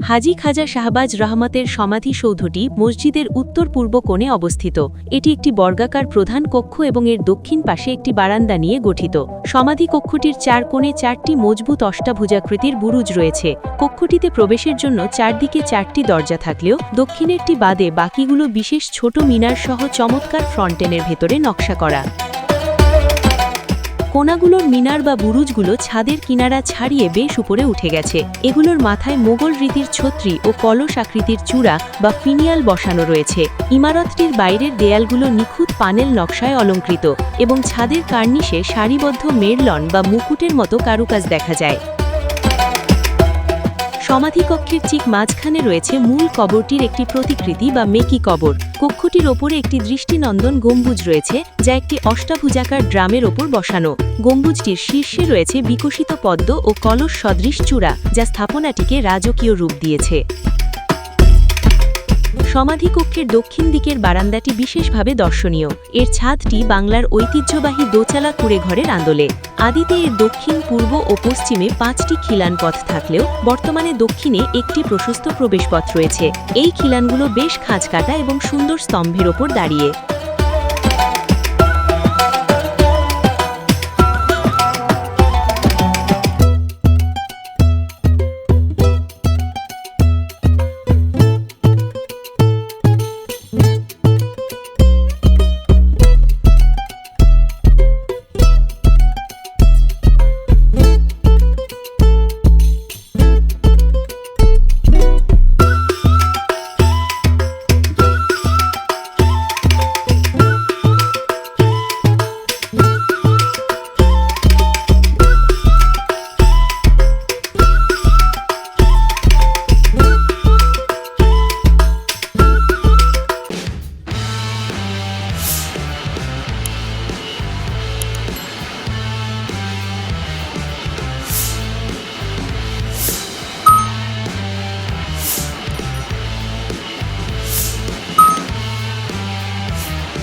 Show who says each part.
Speaker 1: হাজী খাজা শাহবাজ রহমতের সমাধিসৌধটি মসজিদের উত্তর পূর্ব কোণে অবস্থিত। এটি একটি বর্গাকার প্রধান কক্ষ এবং এর দক্ষিণ পাশে একটি বারান্দা নিয়ে গঠিত। সমাধি কক্ষটির চার কোণে চারটি মজবুত অষ্টাভুজাকৃতির বুরুজ রয়েছে। কক্ষটিতে প্রবেশের জন্য চারদিকে চারটি দরজা থাকলেও দক্ষিণেরটি বাদে বাকিগুলো বিশেষ ছোট মিনার সহ চমৎকার ফ্রন্টেনের ভেতরে নকশা করা। কোণাগুলোর মিনার বা বুরুজগুলো ছাদের কিনারা ছাড়িয়ে বেশ উপরে উঠে গেছে। এগুলোর মাথায় মোগল রীতির ছত্রি ও কলস আকৃতির চূড়া বা ফিনিয়াল বসানো রয়েছে। ইমারতটির বাইরের দেয়ালগুলো নিখুঁত পানেল নকশায় অলঙ্কৃত এবং ছাদের কার্নিশে সারিবদ্ধ মেরলন বা মুকুটের মতো কারুকাজ দেখা যায়। সমাধিকক্ষের ঠিক মাঝখানে রয়েছে মূল কবরটির একটি প্রতিকৃতি বা মেকি কবর। কক্ষটির ওপরে একটি দৃষ্টিনন্দন গম্বুজ রয়েছে, যা একটি অষ্টাভুজাকার ড্রামের ওপর বসানো। গম্বুজটির শীর্ষে রয়েছে বিকশিত পদ্ম ও কলস সদৃশ চূড়া, যা স্থাপনাটিকে রাজকীয় রূপ দিয়েছে। সমাধিকক্ষের দক্ষিণ দিকের বারান্দাটি বিশেষভাবে দর্শনীয়। এর ছাদটি বাংলার ঐতিহ্যবাহী দোচালা কুঁড়েঘরের আদলে। আদিতে এর দক্ষিণ, পূর্ব ও পশ্চিমে 5টি খিলান পথ থাকলেও বর্তমানে দক্ষিণে একটি প্রশস্ত প্রবেশপথ রয়েছে। এই খিলানগুলো বেশ খাঁজকাটা এবং সুন্দর স্তম্ভের ওপর দাঁড়িয়ে।